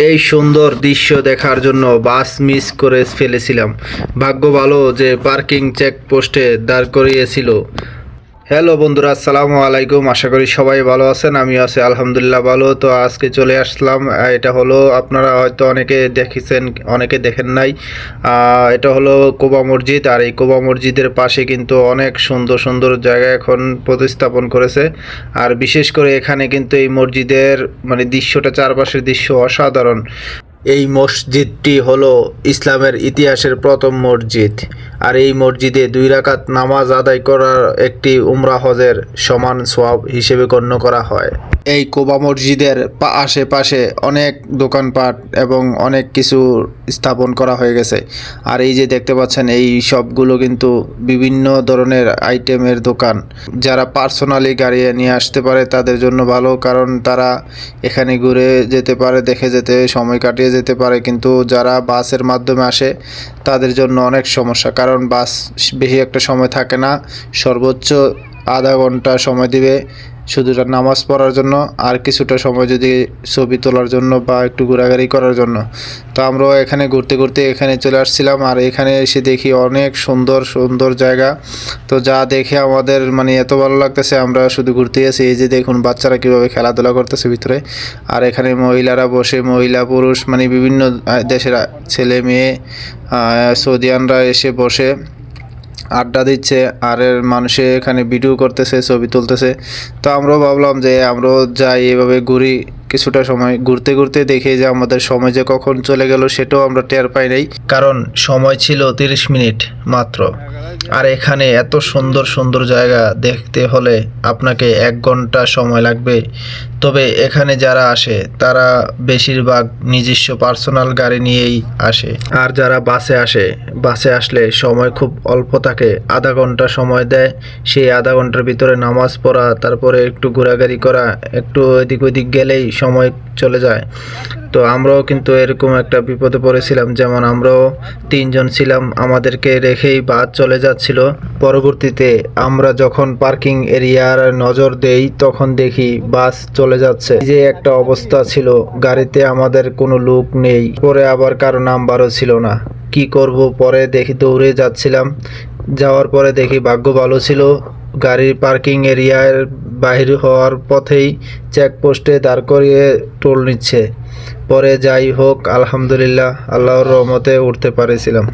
এই সুন্দর দৃশ্য দেখার জন্য বাস মিস করে ফেলেছিলাম। ভাগ্য ভালো যে পার্কিং চেকপোস্টে দাঁড় করিয়েছিল। হ্যালো বন্ধুরা, আসসালামু আলাইকুম। আশা করি সবাই ভালো আছেন। আমি আছি আলহামদুলিল্লাহ ভালো। তো আজকে চলে আসলাম। এটা হলো, আপনারা হয়তো অনেকে দেখেছেন, অনেকে দেখেন নাই। এটা হলো কোবা মসজিদ। আর এই কোবা মসজিদের পাশে কিন্তু অনেক সুন্দর সুন্দর জায়গা এখন প্রতিস্থাপন করেছে। আর বিশেষ করে এখানে কিন্তু এই মসজিদের দৃশ্যটা, চারপাশের দৃশ্য অসাধারণ। এই মসজিদটি হলো ইসলামের ইতিহাসের প্রথম মসজিদ। আর এই মসজিদে 2 রাকাত নামাজ আদায় করার একটি উমরা হজের সমান সওয়াব হিসেবে গণ্য করা হয়। এই কোবা মসজিদের আশেপাশে অনেক দোকানপাট এবং অনেক কিছু স্থাপন করা হয়ে গেছে। আর এই যে দেখতে পাচ্ছেন, এই সবগুলো কিন্তু বিভিন্ন ধরনের আইটেমের দোকান। যারা পার্সোনালি গাড়ি নিয়ে আসতে পারে তাদের জন্য ভালো, কারণ তারা এখানে ঘুরে যেতে পারে, দেখে যেতে, সময় কাটিয়ে যেতে পারে। কিন্তু যারা বাসের মাধ্যমে আসে তাদের জন্য অনেক সমস্যা, কারণ বাস বেশি একটা সময় থাকে না। সর্বোচ্চ আধা ঘন্টা সময় দিবে শুধু নামাজ পড়ার জন্য, আর কিছুটা সময় যদি ছবি তোলার জন্য বা একটু ঘোরাঘুরি করার জন্য। তো আমরাও এখানে ঘুরতে ঘুরতে এখানে চলে আসছিলাম। আর এখানে এসে দেখি অনেক সুন্দর সুন্দর জায়গা। তো যা দেখে আমাদের এত ভালো লাগতেছে, আমরা শুধু ঘুরতে গেছি। এই যে দেখুন বাচ্চারা কীভাবে খেলাধুলা করতেছে ভিতরে। আর এখানে মহিলারা বসে, মহিলা পুরুষ বিভিন্ন দেশের ছেলে মেয়ে, সৌদিয়ানরা এসে বসে আড্ডা দিচ্ছে। আর মানুষে এখানে ভিডিও করতেছে, ছবি তুলতেছে। তো আমরাও ভাবলাম যে আমরাও যাই, এভাবে ঘুরি। কিছুটা সময় ঘুরতে ঘুরতে দেখি যে আমাদের সময় যে কখন চলে গেল সেটাও আমরা টের পাই নাই, কারণ সময় ছিল 30 মিনিট মাত্র। আর এখানে এত সুন্দর সুন্দর জায়গা দেখতে হলে আপনাকে 1 ঘন্টা সময় লাগবে। তবে এখানে যারা আসে তারা বেশিরভাগ নিজস্ব পার্সোনাল গাড়ি নিয়েই আসে। আর যারা বাসে আসে, বাসে আসলে সময় খুব অল্প থাকে, আধা ঘন্টা সময় দেয়। সেই আধা ঘন্টার ভিতরে নামাজ পড়া, তারপরে একটু ঘোরাঘুরি করা, একটু এদিক ওদিক গেলেই সময় চলে যায়। তো আমরাও কিন্তু এরকম একটা বিপদে পড়েছিলাম। যেমন আমরাও 3 জন ছিলাম, আমাদেরকে রেখেই বাস চলে যাচ্ছিল। পরবর্তীতে আমরা যখন পার্কিং এরিয়ার নজর দেই তখন দেখি বাস চলে যাচ্ছে। যে একটা অবস্থা ছিল, গাড়িতে আমাদের কোনো লোক নেই, পরে আবার কারো নাম্বারও ছিল না। কি করব, পরে দেখি দৌড়ে যাচ্ছিলাম। যাওয়ার পরে দেখি ভাগ্য ভালো ছিল, গাড়ির পার্কিং এরিয়ার বাহির হওয়ার পথেই চেকপোস্টে দাঁড় করিয়ে টোল নিচ্ছে। পরে যাই হোক, আলহামদুলিল্লাহ আল্লাহর রহমতে উঠতে পারেছিলাম।